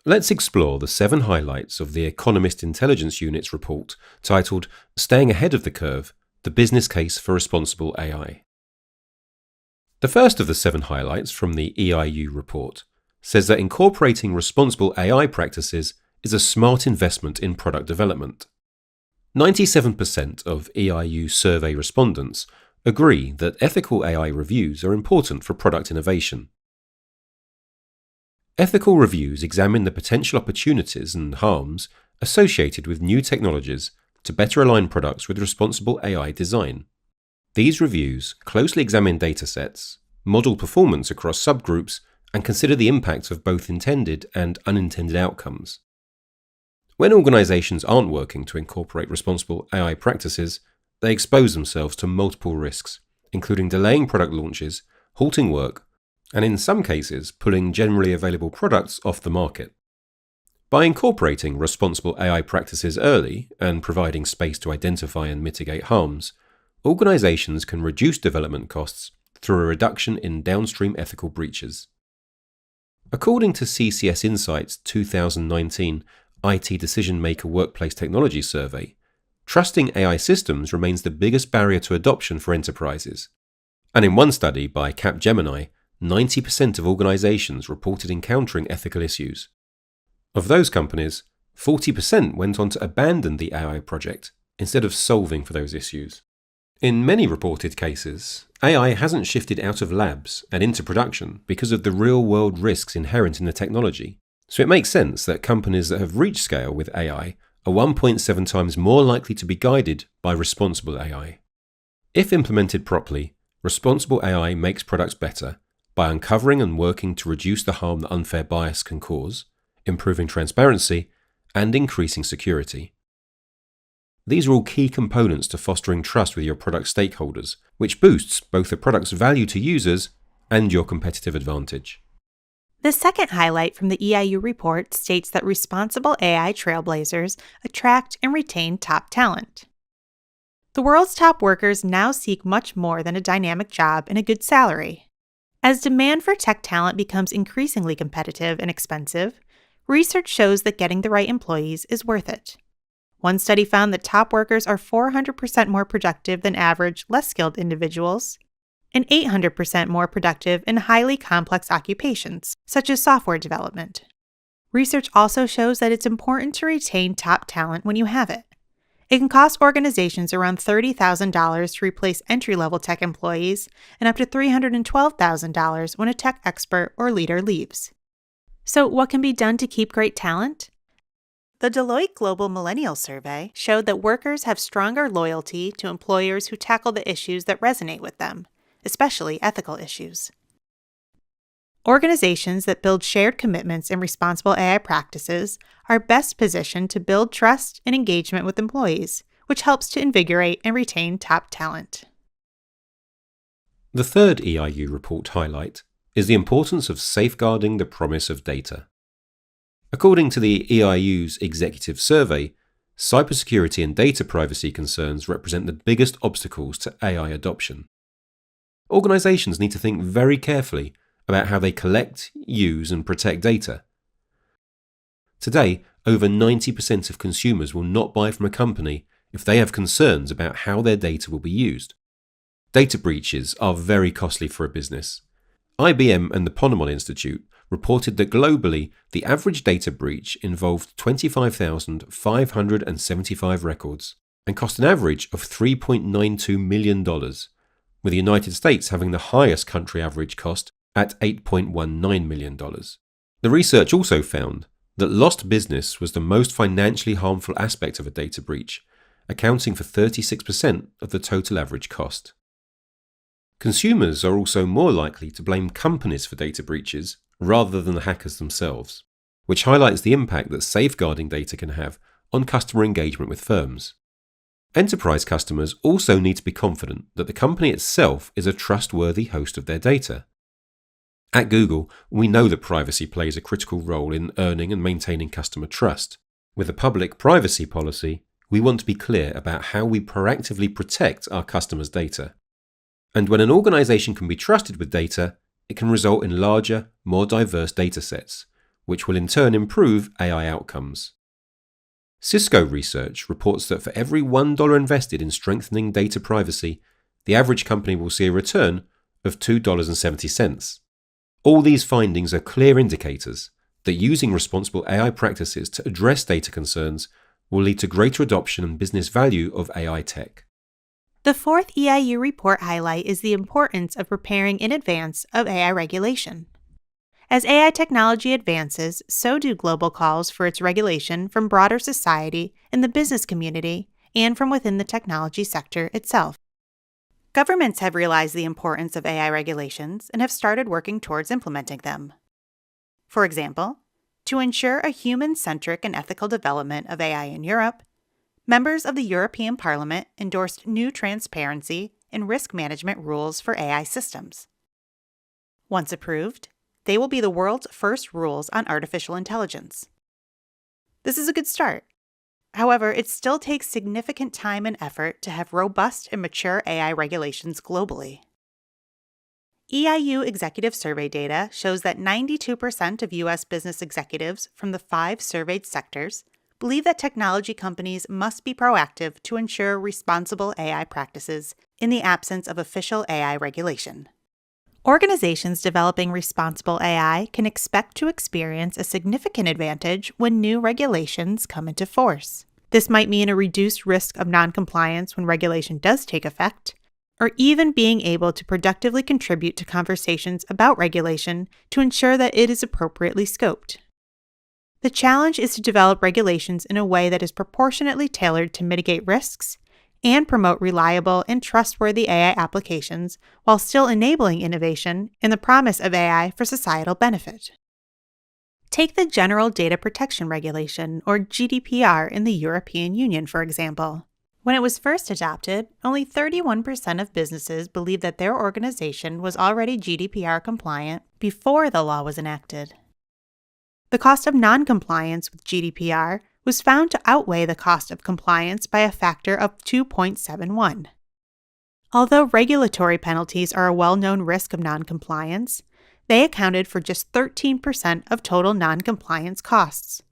Let's explore the 7 highlights of the Economist Intelligence Unit's report titled Staying Ahead of the Curve, the Business Case for Responsible AI. The first of the 7 highlights from the EIU report says that incorporating responsible AI practices is a smart investment in product development. 97% of EIU survey respondents agree that ethical AI reviews are important for product innovation. Ethical reviews examine the potential opportunities and harms associated with new technologies to better align products with responsible AI design. These reviews closely examine datasets, model performance across subgroups, and consider the impact of both intended and unintended outcomes. When organizations aren't working to incorporate responsible AI practices, they expose themselves to multiple risks, including delaying product launches, halting work, and in some cases, pulling generally available products off the market. By incorporating responsible AI practices early and providing space to identify and mitigate harms, organizations can reduce development costs through a reduction in downstream ethical breaches. According to CCS Insight's 2019 IT Decision Maker Workplace Technology Survey, trusting AI systems remains the biggest barrier to adoption for enterprises. And in one study by Capgemini, 90% of organizations reported encountering ethical issues. Of those companies, 40% went on to abandon the AI project instead of solving for those issues. In many reported cases, AI hasn't shifted out of labs and into production because of the real-world risks inherent in the technology. So it makes sense that companies that have reached scale with AI are 1.7 times more likely to be guided by responsible AI. If implemented properly, responsible AI makes products better by uncovering and working to reduce the harm that unfair bias can cause, improving transparency, and increasing security. These are all key components to fostering trust with your product stakeholders, which boosts both the product's value to users and your competitive advantage. The second highlight from the EIU report states that responsible AI trailblazers attract and retain top talent. The world's top workers now seek much more than a dynamic job and a good salary. As demand for tech talent becomes increasingly competitive and expensive, research shows that getting the right employees is worth it. One study found that top workers are 400% more productive than average, less skilled individuals, and 800% more productive in highly complex occupations, such as software development. Research also shows that it's important to retain top talent when you have it. It can cost organizations around $30,000 to replace entry-level tech employees and up to $312,000 when a tech expert or leader leaves. So what can be done to keep great talent? The Deloitte Global Millennial Survey showed that workers have stronger loyalty to employers who tackle the issues that resonate with them, especially ethical issues. Organizations that build shared commitments in responsible AI practices are best positioned to build trust and engagement with employees, which helps to invigorate and retain top talent. The third EIU report highlight is the importance of safeguarding the promise of data. According to the EIU's executive survey, cybersecurity and data privacy concerns represent the biggest obstacles to AI adoption. Organizations need to think very carefully about how they collect, use, and protect data. Today, over 90% of consumers will not buy from a company if they have concerns about how their data will be used. Data breaches are very costly for a business. IBM and the Ponemon Institute reported that globally, the average data breach involved 25,575 records and cost an average of $3.92 million, with the United States having the highest country average cost at $8.19 million. The research also found that lost business was the most financially harmful aspect of a data breach, accounting for 36% of the total average cost. Consumers are also more likely to blame companies for data breaches rather than the hackers themselves, which highlights the impact that safeguarding data can have on customer engagement with firms. Enterprise customers also need to be confident that the company itself is a trustworthy host of their data. At Google, we know that privacy plays a critical role in earning and maintaining customer trust. With a public privacy policy, we want to be clear about how we proactively protect our customers' data. And when an organization can be trusted with data, it can result in larger, more diverse data sets, which will in turn improve AI outcomes. Cisco research reports that for every $1 invested in strengthening data privacy, the average company will see a return of $2.70. All these findings are clear indicators that using responsible AI practices to address data concerns will lead to greater adoption and business value of AI tech. The fourth EIU report highlight is the importance of preparing in advance of AI regulation. As AI technology advances, so do global calls for its regulation from broader society and the business community and from within the technology sector itself. Governments have realized the importance of AI regulations and have started working towards implementing them. For example, to ensure a human-centric and ethical development of AI in Europe, members of the European Parliament endorsed new transparency and risk management rules for AI systems. Once approved, they will be the world's first rules on artificial intelligence. This is a good start. However, it still takes significant time and effort to have robust and mature AI regulations globally. EIU executive survey data shows that 92% of U.S. business executives from the 5 surveyed sectors believe that technology companies must be proactive to ensure responsible AI practices in the absence of official AI regulation. Organizations developing responsible AI can expect to experience a significant advantage when new regulations come into force. This might mean a reduced risk of noncompliance when regulation does take effect, or even being able to productively contribute to conversations about regulation to ensure that it is appropriately scoped. The challenge is to develop regulations in a way that is proportionately tailored to mitigate risks and promote reliable and trustworthy AI applications while still enabling innovation and the promise of AI for societal benefit. Take the General Data Protection Regulation, or GDPR, in the European Union, for example. When it was first adopted, only 31% of businesses believed that their organization was already GDPR compliant before the law was enacted. The cost of non-compliance with GDPR was found to outweigh the cost of compliance by a factor of 2.71. Although regulatory penalties are a well-known risk of non-compliance, they accounted for just 13% of total non-compliance costs,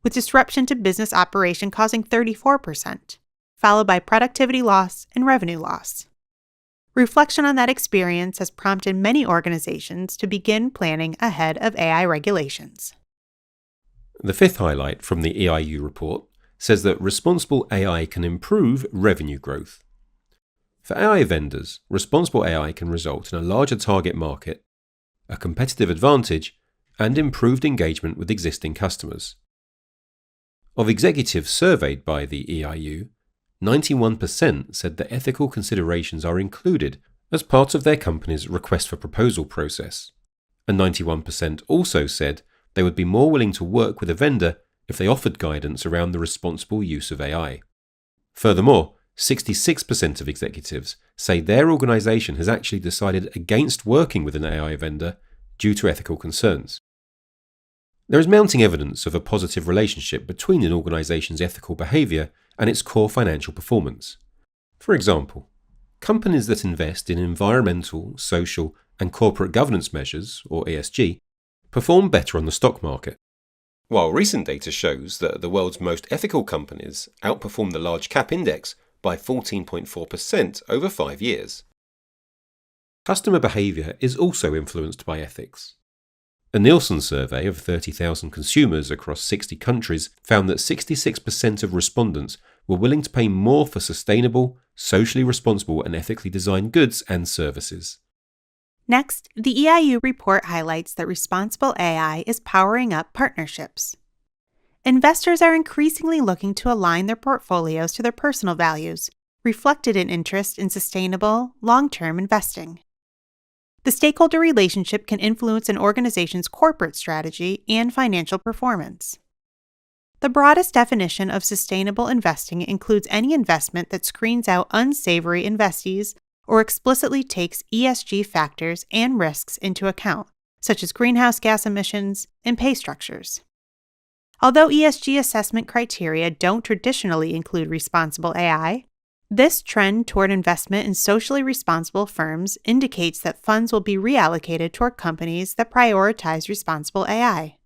with disruption to business operation causing 34%, followed by productivity loss and revenue loss. Reflection on that experience has prompted many organizations to begin planning ahead of AI regulations. The fifth highlight from the EIU report says that responsible AI can improve revenue growth. For AI vendors, responsible AI can result in a larger target market, a competitive advantage, and improved engagement with existing customers. Of executives surveyed by the EIU, 91% said that ethical considerations are included as part of their company's request for proposal process, and 91% also said they would be more willing to work with a vendor if they offered guidance around the responsible use of AI. Furthermore, 66% of executives say their organization has actually decided against working with an AI vendor due to ethical concerns. There is mounting evidence of a positive relationship between an organization's ethical behavior and its core financial performance. For example, companies that invest in environmental, social, and corporate governance measures, or ESG, perform better on the stock market. While recent data shows that the world's most ethical companies outperform the large cap index by 14.4% over 5 years. Customer behavior is also influenced by ethics. A Nielsen survey of 30,000 consumers across 60 countries found that 66% of respondents were willing to pay more for sustainable, socially responsible, and ethically designed goods and services. Next, the EIU report highlights that responsible AI is powering up partnerships. Investors are increasingly looking to align their portfolios to their personal values, reflected in interest in sustainable, long-term investing. The stakeholder relationship can influence an organization's corporate strategy and financial performance. The broadest definition of sustainable investing includes any investment that screens out unsavory investees or explicitly takes ESG factors and risks into account, such as greenhouse gas emissions and pay structures. Although ESG assessment criteria don't traditionally include responsible AI, this trend toward investment in socially responsible firms indicates that funds will be reallocated toward companies that prioritize responsible AI.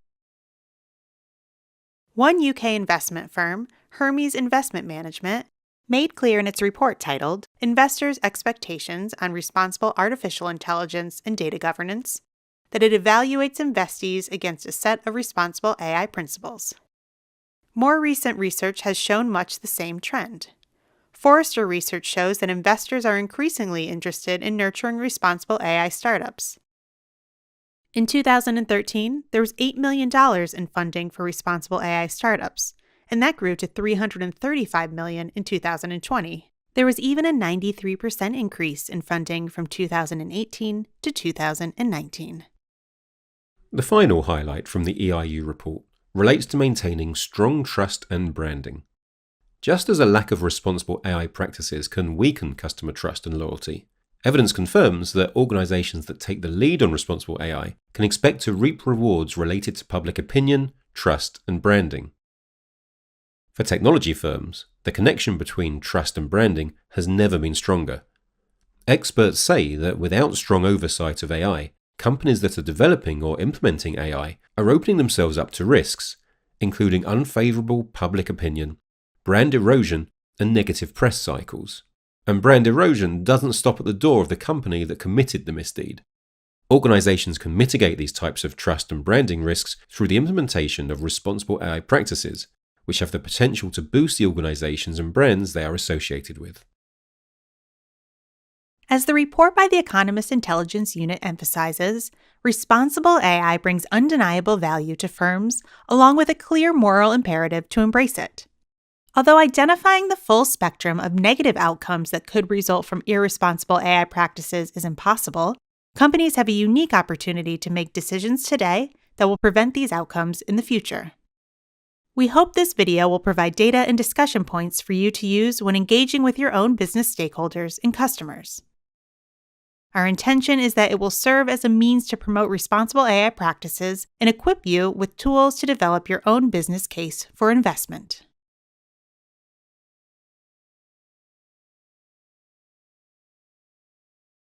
One UK investment firm, Hermes Investment Management, made clear in its report titled Investors' Expectations on Responsible Artificial Intelligence and Data Governance that it evaluates investees against a set of responsible AI principles. More recent research has shown much the same trend. Forrester research shows that investors are increasingly interested in nurturing responsible AI startups. In 2013, there was $8 million in funding for responsible AI startups, and that grew to $335 million in 2020. There was even a 93% increase in funding from 2018 to 2019. The final highlight from the EIU report relates to maintaining strong trust and branding. Just as a lack of responsible AI practices can weaken customer trust and loyalty, evidence confirms that organizations that take the lead on responsible AI can expect to reap rewards related to public opinion, trust, and branding. For technology firms, the connection between trust and branding has never been stronger. Experts say that without strong oversight of AI, companies that are developing or implementing AI are opening themselves up to risks, including unfavorable public opinion, brand erosion, and negative press cycles. And brand erosion doesn't stop at the door of the company that committed the misdeed. Organizations can mitigate these types of trust and branding risks through the implementation of responsible AI practices, which have the potential to boost the organizations and brands they are associated with. As the report by the Economist Intelligence Unit emphasizes, responsible AI brings undeniable value to firms, along with a clear moral imperative to embrace it. Although identifying the full spectrum of negative outcomes that could result from irresponsible AI practices is impossible, companies have a unique opportunity to make decisions today that will prevent these outcomes in the future. We hope this video will provide data and discussion points for you to use when engaging with your own business stakeholders and customers. Our intention is that it will serve as a means to promote responsible AI practices and equip you with tools to develop your own business case for investment.